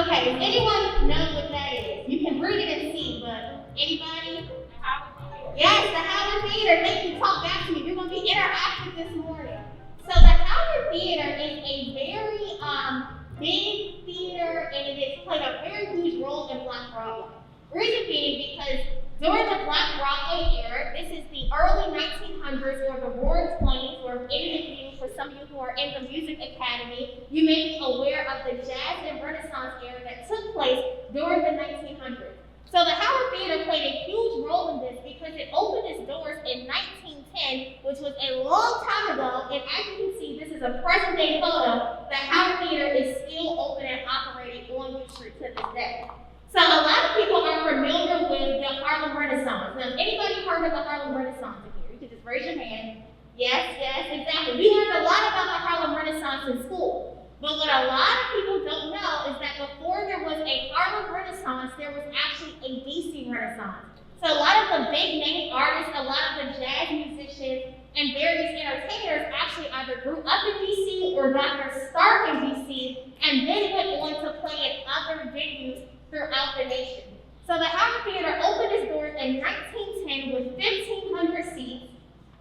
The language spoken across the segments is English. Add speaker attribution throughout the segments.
Speaker 1: Okay, does anyone know what that is? You can read it and see, but anybody? Yes, the Howard Theater. Thank you. Talk back to me. We're going to be interactive this morning. So the Howard Theater is a very big theater, and it has played a very huge role in Black Broadway. Reason being because during the Black Broadway era, this is the early 1900s or the roaring 20s, or any of you, for some of you who are in the music academy, you may be aware of the jazz and Renaissance era that took place during the 1900s. So the Howard Theater played a huge role in this because it opened its doors in 1910, which was a long time ago, and as you can see, this is a present day photo. The Howard Theater is still open and operating on U Street to this day. So a lot of people are familiar with the Harlem Renaissance. Now, anybody heard of the Harlem Renaissance in here? You can just raise your hand. Yes, exactly. We learned a lot about the Harlem Renaissance in school. But what a lot of people don't know is that before there was a Harlem Renaissance, there was actually a DC Renaissance. So a lot of the big name artists, a lot of the jazz musicians, and various entertainers actually either grew up in DC or got their start in DC, and then went on to play in other venues throughout the nation. So the Howard Theater opened its doors in 1910 with 1,500 seats,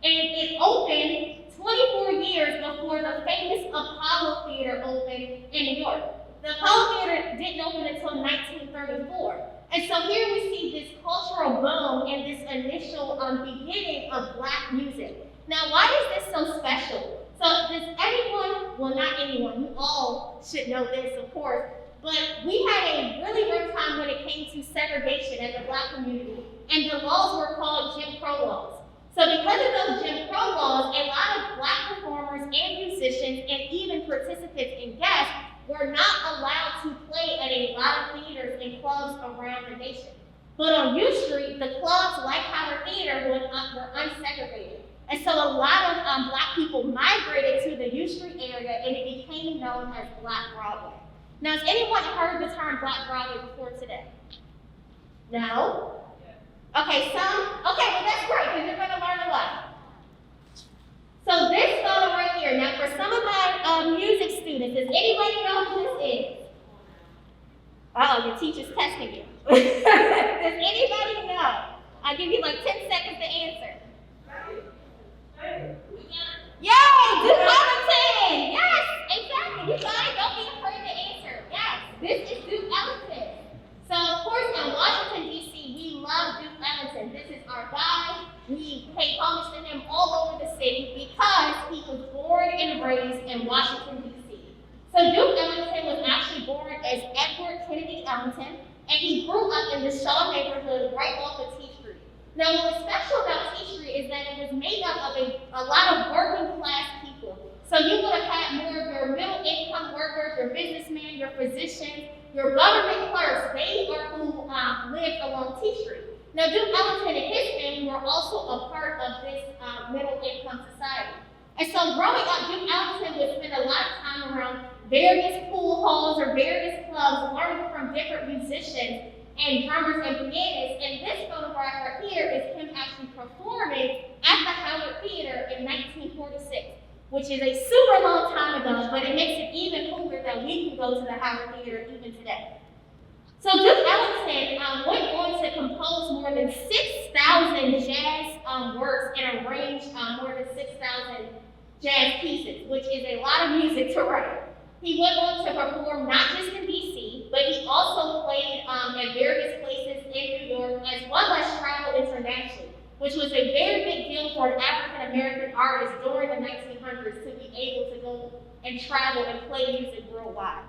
Speaker 1: and it opened 24 years before the famous Apollo Theater opened in New York. The Apollo Theater didn't open until 1934. And so here we see this cultural boom and this initial beginning of Black music. Now, why is this so special? So does anyone, well not anyone, you all should know this of course, but we had a really rough time when it came to segregation as a Black community, and the laws were called Jim Crow laws. So because of those Jim Crow laws, a lot of Black performers and musicians and even participants and guests were not allowed to play at a lot of theaters and clubs around the nation. But on U Street, the clubs like Howard Theater were unsegregated. And so a lot of Black people migrated to the U Street area, and it became known as Black Broadway. Now, has anyone heard the term Black Broadway before today? No? Okay, some? Okay, well that's great, because you're going to learn a lot. So this photo right here, now for some of my music students, does anybody know who this is? Uh-oh, your teacher's testing you. Does anybody know? I'll give you like 10 seconds to answer. Yay, Duke Ellington! Yes, exactly. You guys don't be afraid to answer. Yes, this is Duke Ellington. So, of course, in Washington, D.C., we love Duke Ellington. This is our guy. We pay homage to him all over the city because he was born and raised in Washington, D.C. So Duke Ellington was actually born as Edward Kennedy Ellington, and he grew up in the Shaw neighborhood right off of T Street. Now, what was special about T Street is that it was made up of a lot of working class people. So you would have had more of your middle income workers, your businessmen, your physicians, your government clerks. They are who lived along T Street. Now, Duke Ellington and his family were also a part of this middle income society. And so growing up, Duke Ellington would spend a lot of time around various pool halls or various clubs, learning from different musicians and drummers and pianists. And this photograph right here is him actually performing at the Howard Theater in 1946, which is a super long time ago, but it makes it even cooler that we can go to the Howard Theater even today. So Duke Ellington went on to compose more than 6,000 jazz works and arrange more than 6,000 jazz pieces, which is a lot of music to write. He went on to perform not just in DC, but he also played at various places in New York, as well as travel internationally, which was a very big deal for an African American artist during the 1900s to be able to go and travel and play music worldwide.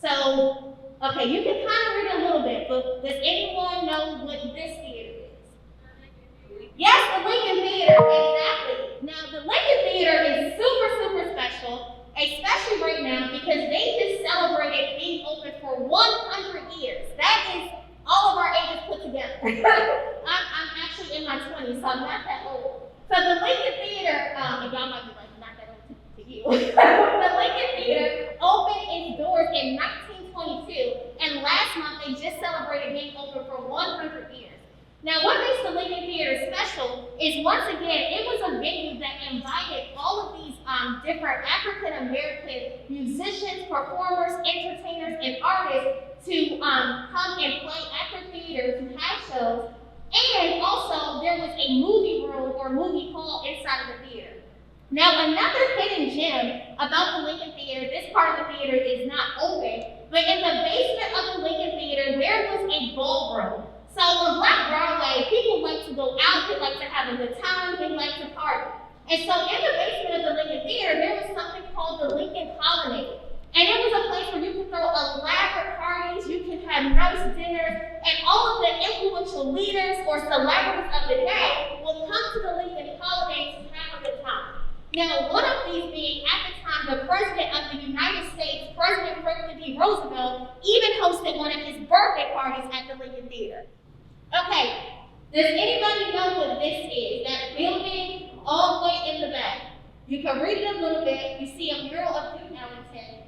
Speaker 1: So, okay, you can kind of read a little bit, but does anyone know what this theater is? Yes, the Lincoln Theater, exactly. Now, the Lincoln Theater is super, super special, especially right now, because they just celebrated being open for 100 years. That is all of our ages put together. I'm actually in my 20s, so I'm not that old. So the Lincoln Theater, and y'all might be like, not that old to you. The Lincoln Theater opened its doors in 1922, and last month they just celebrated being open for 100 years. Now, what makes the Lincoln Theater special is, once again, it was a venue that invited all of these different African American musicians, performers, entertainers, and artists to come and play at the theater to have shows. And also, there was a movie room or movie hall inside of the theater. Now, another hidden gem about the Lincoln Theater, this part of the theater is not open, but in the basement of the Lincoln Theater, there was a ballroom. So on Black Broadway, people like to go out, they like to have a good time, they like to party. And so in the basement of the Lincoln Theater, there was something called the Lincoln Colonnade. And it was a place where you could throw elaborate parties, you could have nice dinners, and all of the influential leaders or celebrities of the day would come to the Lincoln Colonnade to have a good time. Now, one of these being, at the time, the President of the United States, President Franklin D. Roosevelt, even hosted one of his birthday parties at the Lincoln Theater. Okay, does anybody know what this is? That building all the way in the back. You can read it a little bit. You see a mural of Duke Ellington.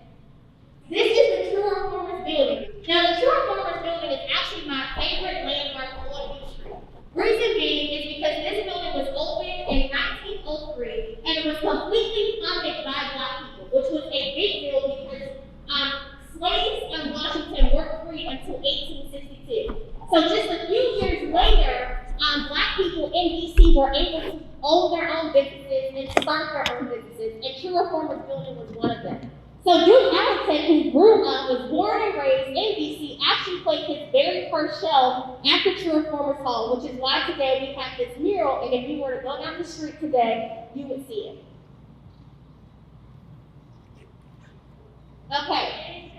Speaker 1: This is the True Reformers building. Now, the True Reformers building is actually my favorite landmark on U Street. Reason being is because this building was opened in 1903 and it was completely funded by Black people, which was a big deal because slaves in Washington weren't free until 1862. So just a few years later, Black people in DC were able to own their own businesses and start their own businesses, and True Reformers building was one of them. So Duke Ellington, who grew up, was born and raised in DC, actually played his very first show at the True Reformers Hall, which is why today we have this mural, and if you were to go down the street today, you would see it. Okay.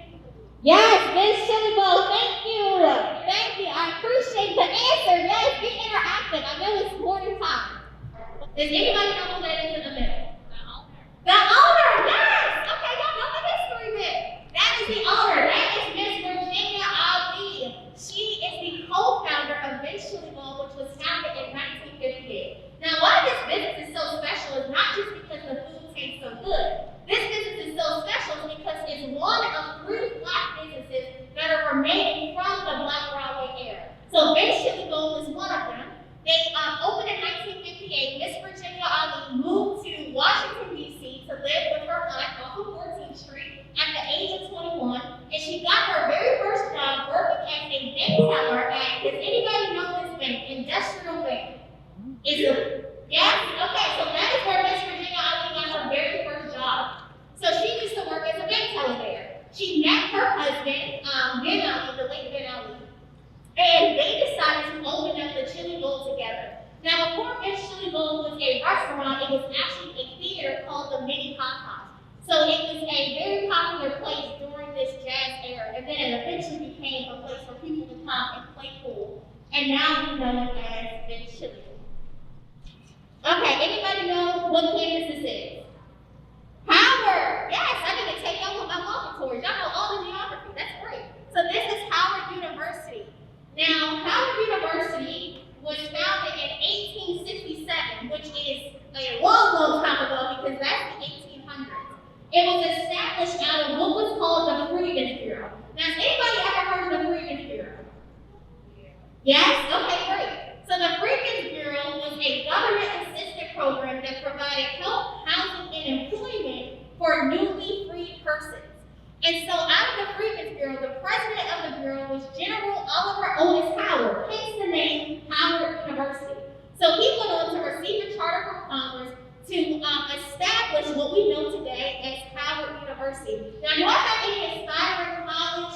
Speaker 1: Yes, Vince Chili Bowl, thank you. Thank you, I appreciate the answer. Yes, be interactive. I know it's morning time. Does anybody know who that is in the middle? The owner, yes! Okay, y'all know the history bit. That is the owner. That is Miss Virginia Ali. She is the co-founder of Vince Chili Bowl, which was founded in 1958. Now, why this business is so special is not just because the food tastes so good. This business is so special because it's one of 3 Black businesses that are remaining from the Black Broadway era. So Vince Chili Bowl is one of them. They opened in 1958. Miss Virginia Ali moved to Washington, D.C. to live with her aunt off of 14th Street at the age of 21. And she got her very first job working as a bank teller at, does anybody know this bank? Industrial Bank. Is it? Yes? Okay, so that is where Miss Virginia Ali got her very first job. So she used to work as a bank teller there. She met her husband, Ben Ali, the late Ben Ali, and they decided to open up the Chili Bowl together. Now, before Vince Chili Bowl was a restaurant, it was actually a theater called the Mini Hot. So it was a very popular place during this jazz era, and then it eventually became a place for people to come and play pool. And now we know it as Vince Chili Bowl. Okay, anybody know what campus this is? Howard! Yes, I need to take y'all on my walking tours. Y'all know all the geography. That's great. So this is Howard University. Now, Howard University was founded in 1867, which is a long, long time ago because that's the 1800s. It was established out of what was called the Freedmen's Bureau. Now, has anybody ever heard of the Freedmen's Bureau? Yes? Okay, great. So the Freedmen's Bureau was a government-assisted program that provided help, housing, and employment for newly freed persons. And so out of the Freedmen's Bureau, the president of the Bureau was General Oliver Otis Howard, hence the name Howard University. So he went on to receive a charter from Congress to establish what we know today as Howard University. Now, do I have any aspiring college,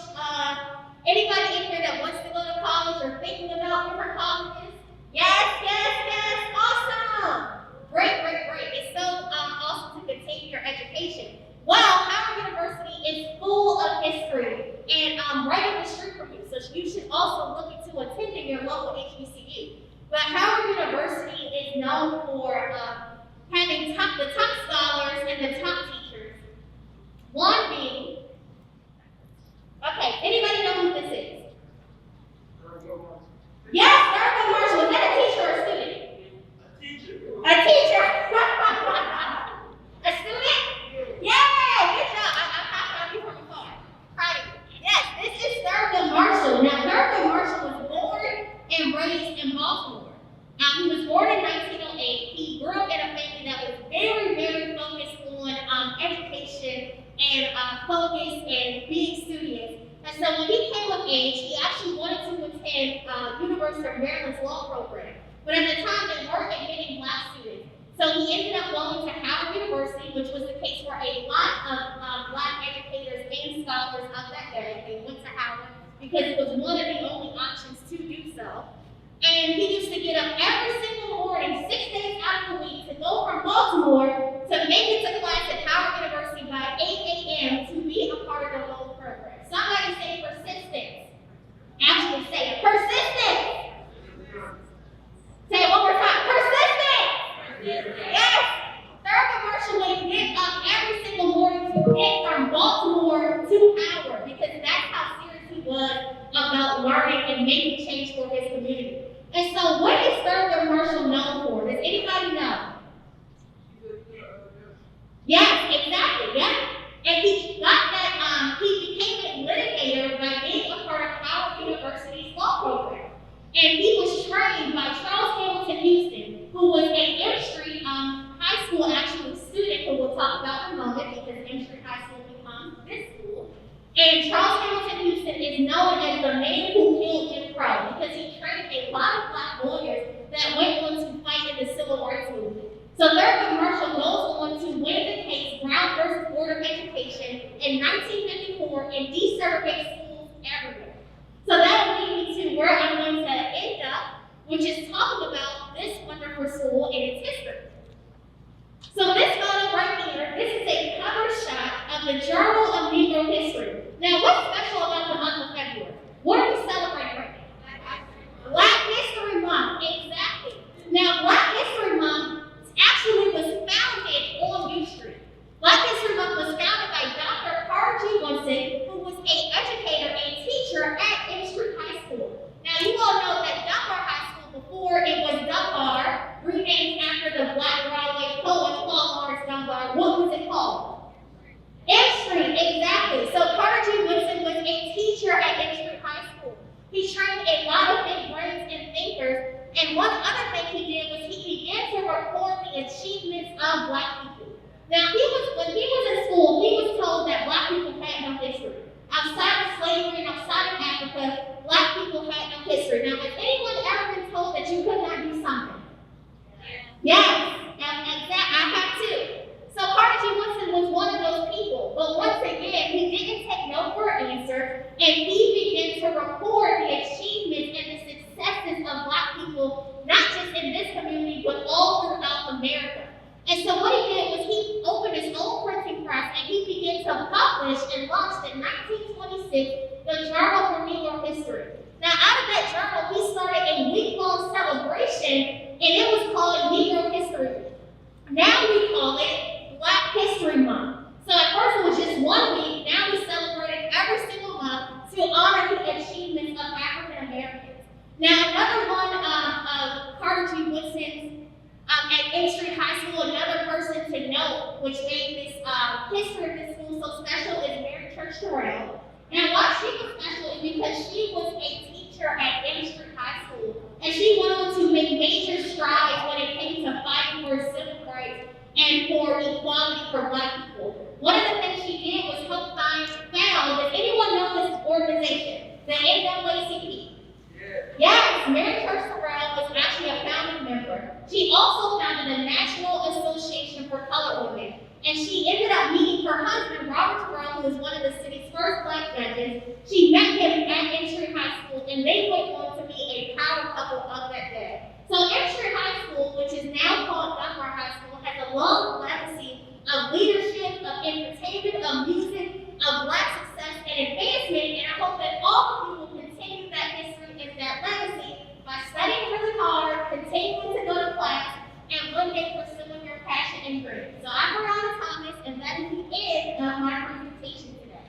Speaker 1: anybody in here that wants to go to college or thinking about different colleges? Yes, yes, yes, awesome. Great, great, great. It's so awesome to continue your education. Well, Howard University is full of history and right up the street from you, so you should also look into attending your local HBCU. But Howard University is known for having the top scholars and the top teachers. One being, okay, anybody know who this is? Yes, Thurgood Marshall. Is that a teacher or a student?
Speaker 2: A teacher.
Speaker 1: A teacher. A student? Yeah, good job. I'm proud of you from afar. Proud of you. Yes, this is Thurgood Marshall. Now, Thurgood Marshall was born and raised in Baltimore. He was born in 1908. He grew up in a family that was very, very focused on focus and being studious. And so when he came of age, he actually wanted to attend University of Maryland's law program. But at the time, they weren't admitting Black students. So he ended up going to Howard University, which was the case for a lot of Black educators and scholars of that day. They went to Howard because it was one of the only options to do so. And he used to get up every single morning, 6 days out of the week, to go from Baltimore to make it to class at Howard University by 8 a.m. to be a part of the whole program. Somebody say persistence. Actually say it. Persistence. Say it one more time. Persistence. Yes. Third commercial would get up every single morning to get from Baltimore to Howard because that's how serious he was about learning and making change for his community. And so what is Thurgood Marshall known for? Does anybody know? Yes, exactly, yeah. And he got that, he became a litigator by being a part of Howard University's law program. And he was trained by Charles Hamilton Houston, who was a M Street high school actually student, who we'll talk about in a moment because M Street High School becomes this school. And Charles Hamilton Houston is known as the man who killed Jim Crow because he trained a lot of Black lawyers that went on to fight in the civil rights movement. So Thurgood Marshall goes on to win the case Brown versus Board of Education in 1954 and desegregate schools everywhere. So that will lead me to where I'm going to end up, which is talking about this wonderful school and its history. So this photo right here, this is a cover shot of the Journal of Negro History. Now, what's special about the month of February? What are we celebrating right now? Black History Month, exactly. Now, Black History Month actually was founded on U Street. Black History Month was founded by Dr. Carter G. Woodson, who was an educator and teacher at M Street High School. Now, you all know that Dunbar High School, before it was Dunbar, renamed after the Black Broadway poet Paul Laurence Dunbar, what was it called? M Street, exactly. So Carter G. Woodson was a teacher at M Street High School. He trained a lot of big brains and thinkers, and one other thing he did was he began to record the achievements of Black people. Now, when he was in school, he was told that Black people had no history. Outside of slavery and outside of Africa, Black people had no history. Now, has anyone ever been told that you could not do something? Yes, and that I have too. So Carter G. Woodson was one of those people, but once again, he didn't take no for an answer, and he began to record the achievements and the successes of Black people, not just in this community, but all throughout America. And so what he did was he opened his own printing press, and he began to publish and launched in 1926 the Journal for Negro History. Now, out of that journal, he started a week-long celebration, and it was called Negro History Week. Now we call it Black History Month. So at first it was just 1 week, now we celebrate it every single month to honor the achievements of African Americans. Now another one of Carter G. Woodson's at M Street High School, another person to note, which made this history of this school so special, is Mary Church Terrell. And why she was special is because she was a teacher at M Street High School, and she went on to make major strides when it came to fighting for civil rights and for equality for Black people. One of the things she did was help found, does anyone know this organization, the NAACP? Yes, Mary Church Terrell was actually a founding member. She also founded the National Association for Colored Women, and she ended up meeting her husband, Robert Terrell, who was one of the city's first Black judges. She met him at M Street High School, and they went on to be a power couple of that day. So M Street High School, which is now called Dunbar High School, has a long legacy of leadership, of entertainment, of music, of Black success and advancement, and I hope that all of you will continue that history and that legacy by studying really hard, continuing to go to class, and one day pursuing your passion and dream. So I'm Briana Thomas, and that is the end of my presentation today.